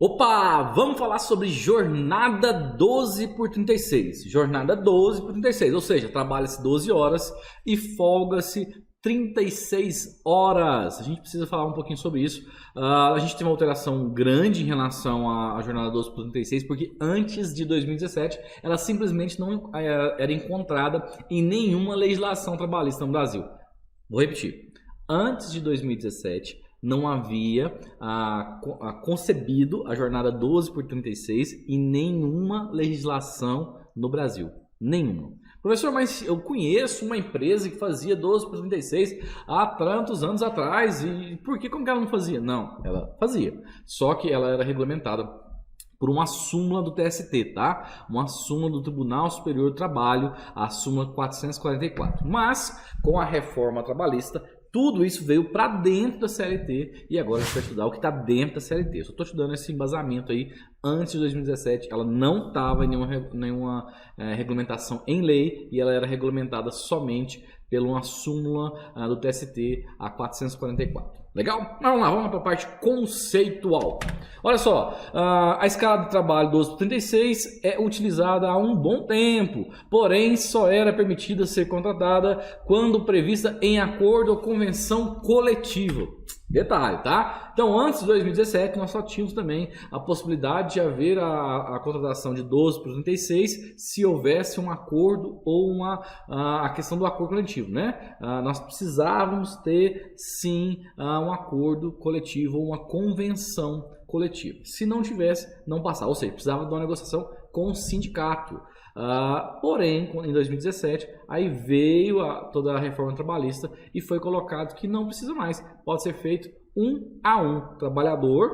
Opa, vamos falar sobre jornada 12 por 36. Jornada 12 por 36, ou seja, trabalha-se 12 horas e folga-se 36 horas. A gente precisa falar um pouquinho sobre isso. A gente tem uma alteração grande em relação à jornada 12 por 36, porque antes de 2017 ela simplesmente não era encontrada em nenhuma legislação trabalhista no Brasil. Vou repetir. Antes de 2017 não havia concebido a jornada 12 por 36 em nenhuma legislação no Brasil. Nenhuma. Professor, mas eu conheço uma empresa que fazia 12 por 36 há tantos anos atrás. E por que? Como que ela não fazia? Não, ela fazia. Só que ela era regulamentada por uma súmula do TST, tá? Uma súmula do Tribunal Superior do Trabalho, a súmula 444. Mas, com a reforma trabalhista, tudo isso veio para dentro da CLT e agora a gente vai estudar o que está dentro da CLT. Eu só estou te dando esse embasamento aí. Antes de 2017, ela não estava em nenhuma regulamentação em lei e ela era regulamentada somente pela uma súmula do TST, a 444. Legal? Vamos lá para a parte conceitual. Olha só, a escala de trabalho 12 por 36 é utilizada há um bom tempo, porém só era permitida ser contratada quando prevista em acordo ou convenção coletiva. Detalhe, tá? Então, antes de 2017, nós só tínhamos também a possibilidade de haver a contratação de 12 por 36 se houvesse um acordo ou a questão do acordo coletivo, né? Nós precisávamos ter, sim, um acordo coletivo ou uma convenção coletiva. Se não tivesse, não passava. Ou seja, precisava de uma negociação com o sindicato. Porém, em 2017, aí veio toda a reforma trabalhista e foi colocado que não precisa mais. Pode ser feito um a um, trabalhador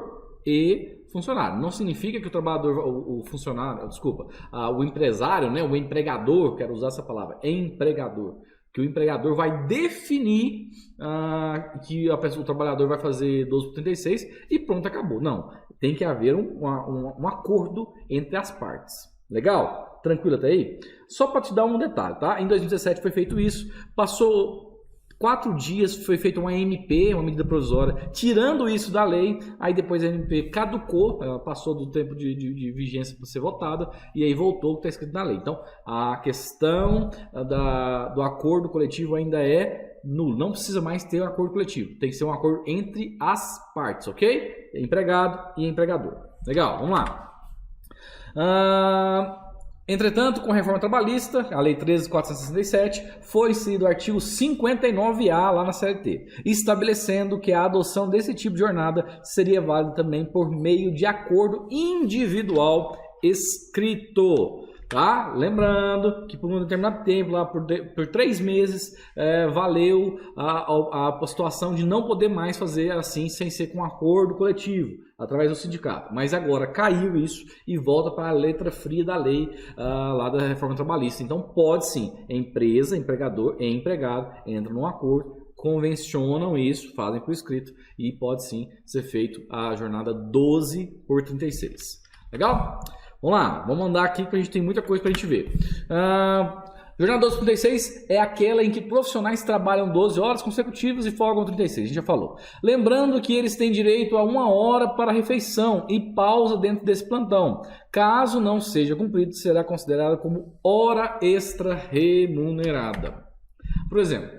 e funcionário. Não significa que o trabalhador, o funcionário, desculpa, o empresário, né, o empregador, quero usar essa palavra, empregador, que o empregador vai definir que o trabalhador vai fazer 12 por 36 e pronto, acabou. Não, tem que haver um acordo entre as partes. Legal? Tranquilo até aí? Só para te dar um detalhe, tá? Em 2017 foi feito isso, passou 4 dias, foi feita uma MP, uma medida provisória, tirando isso da lei, aí depois a MP caducou, ela passou do tempo de vigência para ser votada, e aí voltou o que está escrito na lei. Então, a questão do acordo coletivo ainda é nulo, não precisa mais ter um acordo coletivo, tem que ser um acordo entre as partes, ok? Empregado e empregador. Legal, vamos lá. Entretanto, com a reforma trabalhista, a Lei 13.467, foi inserido o artigo 59A lá na CLT, estabelecendo que a adoção desse tipo de jornada seria válida também por meio de acordo individual escrito. Tá? Lembrando que por um determinado tempo, lá por 3 meses, valeu a situação de não poder mais fazer assim sem ser com acordo coletivo, através do sindicato. Mas agora caiu isso e volta para a letra fria da lei lá da reforma trabalhista. Então pode sim, empresa, empregador e empregado entram num acordo, convencionam isso, fazem por escrito e pode sim ser feito a jornada 12 por 36. Legal? Vamos lá, vamos andar aqui que a gente tem muita coisa para a gente ver. Jornada 12 por 36 é aquela em que profissionais trabalham 12 horas consecutivas e folgam 36, a gente já falou. Lembrando que eles têm direito a 1 hora para refeição e pausa dentro desse plantão. Caso não seja cumprido, será considerada como hora extra remunerada. Por exemplo,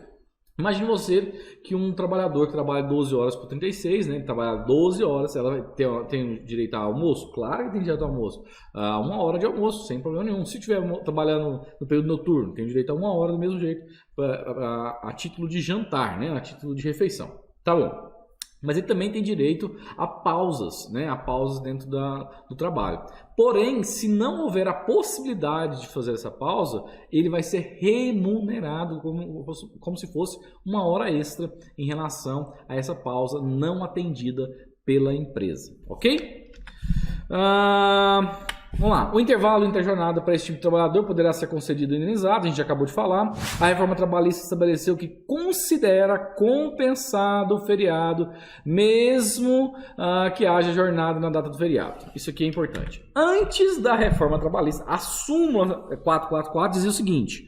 imagine você que um trabalhador que trabalha 12 horas por 36, né? Ele trabalha 12 horas, ela tem direito a almoço? Claro que tem direito a almoço. 1 hora de almoço, sem problema nenhum. Se estiver trabalhando no período noturno, tem direito a 1 hora do mesmo jeito, a título de jantar, né? A título de refeição. Tá bom. Mas ele também tem direito a pausas, né? A pausas dentro do trabalho. Porém, se não houver a possibilidade de fazer essa pausa, ele vai ser remunerado como se fosse 1 hora extra em relação a essa pausa não atendida pela empresa. Ok? Vamos lá, o intervalo interjornada para esse tipo de trabalhador poderá ser concedido e indenizado, a gente já acabou de falar. A reforma trabalhista estabeleceu que considera compensado o feriado, mesmo que haja jornada na data do feriado. Isso aqui é importante. Antes da reforma trabalhista, a súmula 444 dizia o seguinte,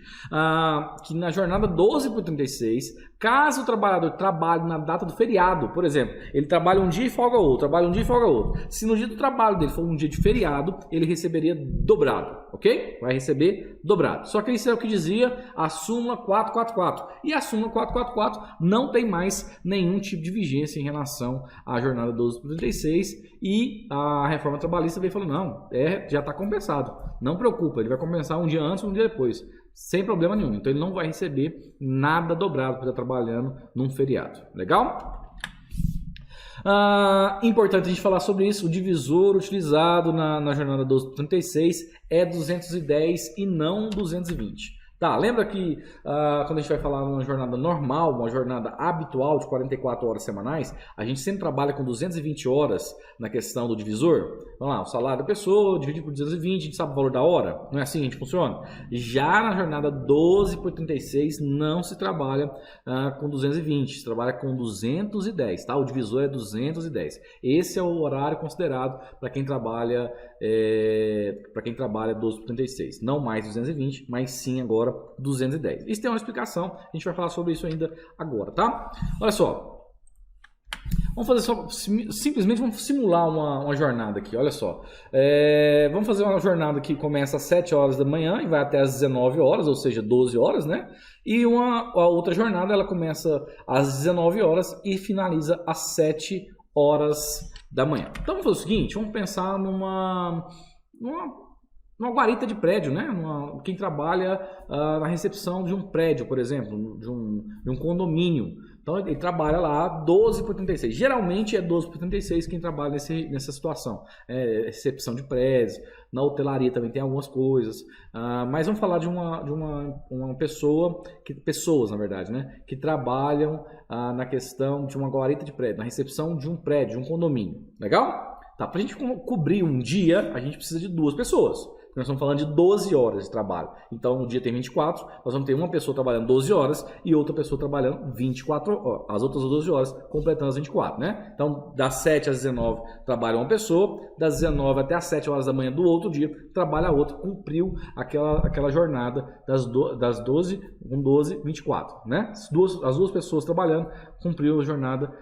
que na jornada 12 por 36, Caso o trabalhador trabalhe na data do feriado, por exemplo, ele trabalha um dia e folga outro, trabalha um dia e folga outro. Se no dia do trabalho dele for um dia de feriado, ele receberia dobrado, ok? Vai receber dobrado. Só que isso é o que dizia a súmula 444. E a súmula 444 não tem mais nenhum tipo de vigência em relação à jornada 12 por 36 e a reforma trabalhista veio falando, não, já está compensado. Não preocupa, ele vai compensar um dia antes ou um dia depois. Sem problema nenhum. Então ele não vai receber nada dobrado por estar trabalhando num feriado. Legal? Importante a gente falar sobre isso. O divisor utilizado na jornada 12 por 36 é 210 e não 220. Tá, lembra que quando a gente vai falar uma jornada normal, uma jornada habitual de 44 horas semanais, a gente sempre trabalha com 220 horas na questão do divisor? Vamos lá, o salário da pessoa dividido por 220, a gente sabe o valor da hora? Não é assim que a gente funciona? Já na jornada 12 por 36 não se trabalha com 220, se trabalha com 210, tá? O divisor é 210. Esse é o horário considerado para quem trabalha 12 por 36. Não mais 220, mas sim agora 210. Isso tem uma explicação, a gente vai falar sobre isso ainda agora, tá? Olha só, vamos fazer simplesmente vamos simular uma jornada aqui, olha só. Vamos fazer uma jornada que começa às 7 horas da manhã e vai até às 19 horas, ou seja, 12 horas, né? E a outra jornada, ela começa às 19 horas e finaliza às 7 horas da manhã. Então vamos fazer o seguinte, vamos pensar numa guarita de prédio, né? Quem trabalha na recepção de um prédio, por exemplo, de um condomínio. Então ele trabalha lá 12 por 36. Geralmente é 12 por 36 quem trabalha nessa situação. Recepção de prédios, na hotelaria também tem algumas coisas. Mas vamos falar de uma pessoa, pessoas na verdade, né? Que trabalham na questão de uma guarita de prédio, na recepção de um prédio, de um condomínio. Legal? Tá, para a gente cobrir um dia, a gente precisa de 2 pessoas. Nós estamos falando de 12 horas de trabalho. Então, no dia tem 24, nós vamos ter uma pessoa trabalhando 12 horas e outra pessoa trabalhando 24 horas. As outras 12 horas completando as 24, né? Então, das 7 às 19 trabalha uma pessoa, das 19 até as 7 horas da manhã do outro dia, trabalha a outra, cumpriu aquela jornada das 12, 24, né? As duas pessoas trabalhando, cumpriu a jornada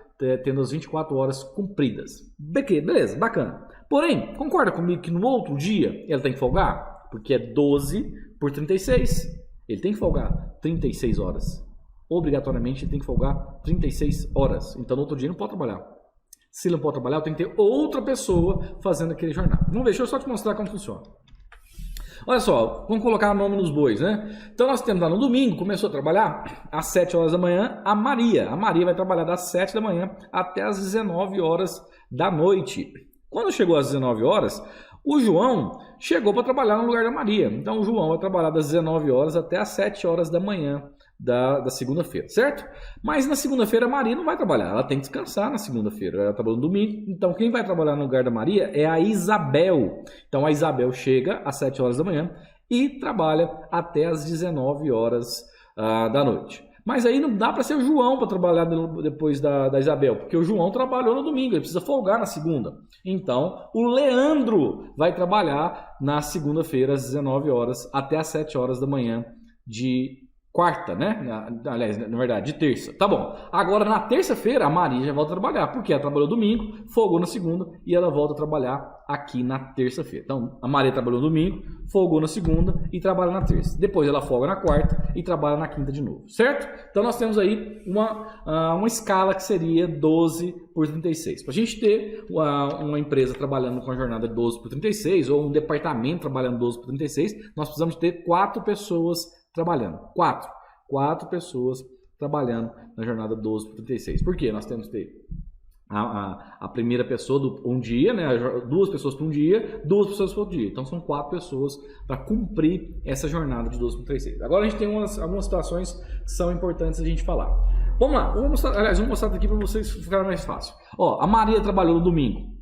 tendo as 24 horas cumpridas. Beleza, bacana. Porém, concorda comigo que no outro dia ele tem que folgar? Porque é 12 por 36. Ele tem que folgar 36 horas. Obrigatoriamente ele tem que folgar 36 horas. Então no outro dia ele não pode trabalhar. Se ele não pode trabalhar, eu tenho que ter outra pessoa fazendo aquele jornada. Vamos ver, deixa eu só te mostrar como funciona. Olha só, vamos colocar nome nos bois, né? Então nós temos lá no domingo, começou a trabalhar às 7 horas da manhã, a Maria. A Maria vai trabalhar das 7 da manhã até as 19 horas da noite. Quando chegou às 19 horas, o João chegou para trabalhar no lugar da Maria. Então o João vai trabalhar das 19 horas até as 7 horas da manhã da segunda-feira, certo? Mas na segunda-feira a Maria não vai trabalhar, ela tem que descansar na segunda-feira, ela trabalha no domingo. Então quem vai trabalhar no lugar da Maria é a Isabel. Então a Isabel chega às 7 horas da manhã e trabalha até as 19 horas da noite. Mas aí não dá para ser o João para trabalhar depois da Isabel, porque o João trabalhou no domingo, ele precisa folgar na segunda. Então, o Leandro vai trabalhar na segunda-feira às 19 horas até às 7 horas da manhã de quarta, né? Aliás, na verdade, de terça. Tá bom. Agora, na terça-feira, a Maria já volta a trabalhar, porque ela trabalhou domingo, folgou na segunda e ela volta a trabalhar aqui na terça-feira. Então, a Maria trabalhou no domingo, folgou na segunda e trabalha na terça. Depois ela folga na quarta e trabalha na quinta de novo, certo? Então, nós temos aí uma escala que seria 12 por 36. Para a gente ter uma empresa trabalhando com a jornada de 12 por 36 ou um departamento trabalhando 12 por 36, nós precisamos ter 4 pessoas trabalhando. 4 pessoas trabalhando na jornada 12 por 36. Por quê? Nós temos que ter a primeira pessoa um dia, né? 2 pessoas por um dia, 2 pessoas por dia. Então são 4 pessoas para cumprir essa jornada de 12 por 36. Agora a gente tem algumas situações que são importantes a gente falar. Vamos lá, vamos mostrar aqui para vocês ficar mais fácil. Ó, a Maria trabalhou no domingo.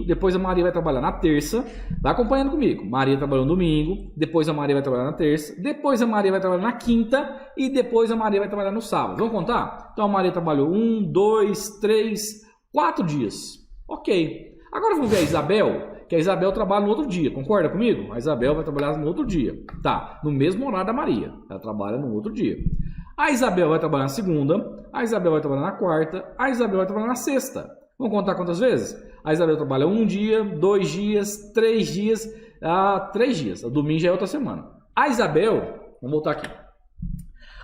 Depois a Maria vai trabalhar na terça. Vai acompanhando comigo. Maria trabalhou no domingo, depois a Maria vai trabalhar na terça, depois a Maria vai trabalhar na quinta e depois a Maria vai trabalhar no sábado. Vamos contar? Então a Maria trabalhou 1, 2, 3, 4 dias. Ok. Agora vamos ver a Isabel, que a Isabel trabalha no outro dia. Concorda comigo? A Isabel vai trabalhar no outro dia. Tá, no mesmo horário da Maria. Ela trabalha no outro dia. A Isabel vai trabalhar na segunda, a Isabel vai trabalhar na quarta, a Isabel vai trabalhar na sexta. Vamos contar quantas vezes? A Isabel trabalha 1 dia, 2 dias, 3 dias, 3 dias. O domingo já é outra semana. A Isabel, vamos voltar aqui.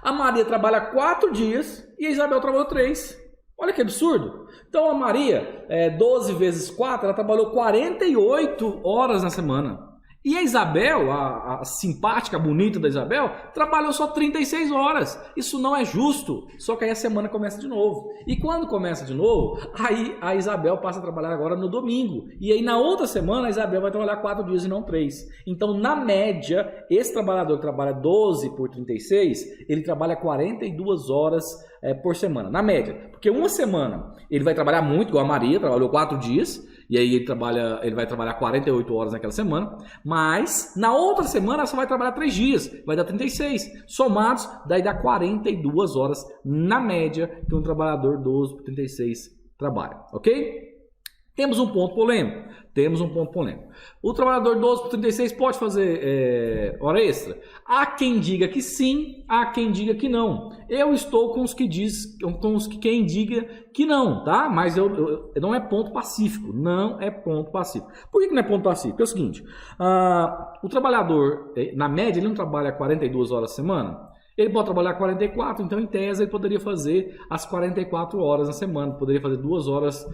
A Maria trabalha 4 dias e a Isabel trabalhou 3. Olha que absurdo. Então a Maria, 12 vezes 4, ela trabalhou 48 horas na semana. E a Isabel, a simpática, bonita da Isabel, trabalhou só 36 horas. Isso não é justo. Só que aí a semana começa de novo. E quando começa de novo, aí a Isabel passa a trabalhar agora no domingo. E aí na outra semana a Isabel vai trabalhar 4 dias e não 3. Então, na média, esse trabalhador que trabalha 12 por 36, ele trabalha 42 horas por semana. Na média. Porque uma semana ele vai trabalhar muito, igual a Maria, trabalhou 4 dias. E aí ele vai trabalhar 48 horas naquela semana, mas na outra semana só vai trabalhar 3 dias, vai dar 36. Somados, daí dá 42 horas na média que um trabalhador 12 por 36 trabalha, ok? Temos um ponto polêmico. O trabalhador 12 por 36 pode fazer hora extra? Há quem diga que sim, há quem diga que não. Eu estou com os que quem diga que não, tá? Mas não é ponto pacífico. Não é ponto pacífico. Por que não é ponto pacífico? É o seguinte, o trabalhador, na média, ele não trabalha 42 horas por semana. Ele pode trabalhar 44, então em tese ele poderia fazer as 44 horas na semana, poderia fazer 2 horas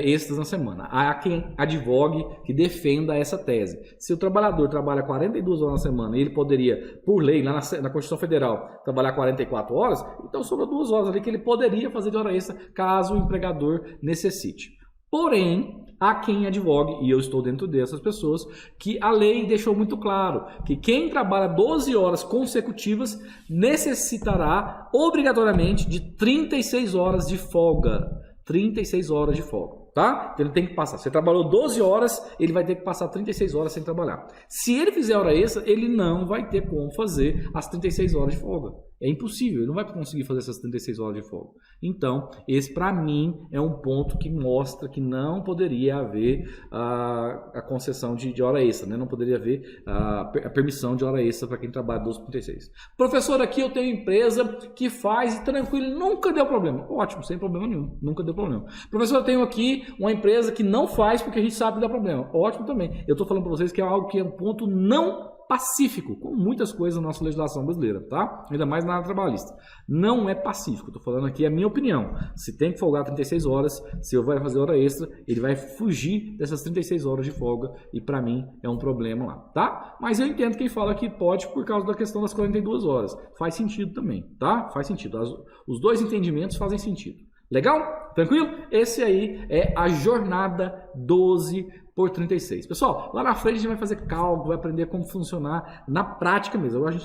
extras na semana. Há quem advogue, que defenda essa tese. Se o trabalhador trabalha 42 horas na semana e ele poderia, por lei, lá na Constituição Federal, trabalhar 44 horas, então sobra 2 horas ali que ele poderia fazer de hora extra, caso o empregador necessite. Porém, há quem advogue, e eu estou dentro dessas pessoas, que a lei deixou muito claro que quem trabalha 12 horas consecutivas necessitará obrigatoriamente de 36 horas de folga. 36 horas de folga, tá? Então ele tem que passar. Você trabalhou 12 horas, ele vai ter que passar 36 horas sem trabalhar. Se ele fizer hora extra, ele não vai ter como fazer as 36 horas de folga. É impossível, ele não vai conseguir fazer essas 36 horas de folga. Então, esse para mim é um ponto que mostra que não poderia haver a concessão de hora extra, né? Não poderia haver a permissão de hora extra para quem trabalha 12 por 36. Professor, aqui eu tenho empresa que faz e tranquilo, nunca deu problema. Ótimo, sem problema nenhum, nunca deu problema. Professor, eu tenho aqui uma empresa que não faz porque a gente sabe que dá problema. Ótimo também. Eu estou falando para vocês que é algo que é um ponto não pacífico, como muitas coisas na nossa legislação brasileira, tá? Ainda mais na área trabalhista. Não é pacífico, estou falando aqui a minha opinião. Se tem que folgar 36 horas, se eu vai fazer hora extra, ele vai fugir dessas 36 horas de folga e para mim é um problema lá, tá? Mas eu entendo quem fala que pode por causa da questão das 42 horas. Faz sentido também, tá? Faz sentido. Os dois entendimentos fazem sentido. Legal? Tranquilo? Esse aí é a jornada 12 por 36. Pessoal, lá na frente a gente vai fazer cálculo, vai aprender como funcionar na prática mesmo. Agora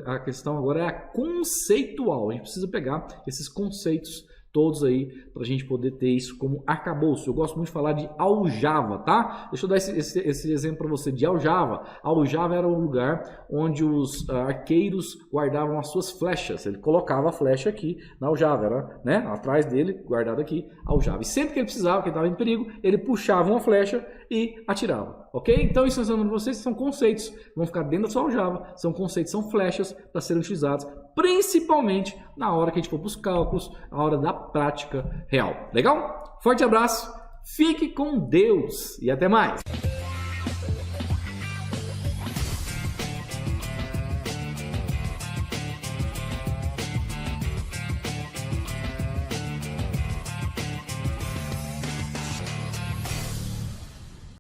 a questão agora é a conceitual. A gente precisa pegar esses conceitos todos aí para a gente poder ter isso como arcabouço. Eu gosto muito de falar de aljava, tá? Deixa eu dar esse exemplo para você de aljava. A aljava era um lugar onde os arqueiros guardavam as suas flechas. Ele colocava a flecha aqui na aljava, era, né? Atrás dele, guardado aqui, a aljava. E sempre que ele precisava, que ele estava em perigo, ele puxava uma flecha e atirava, ok? Então isso que eu estou falando para vocês são conceitos que vão ficar dentro da sua aljava, são conceitos, são flechas para serem utilizados principalmente na hora que a gente for para os cálculos, na hora da prática real. Legal? Forte abraço, fique com Deus e até mais!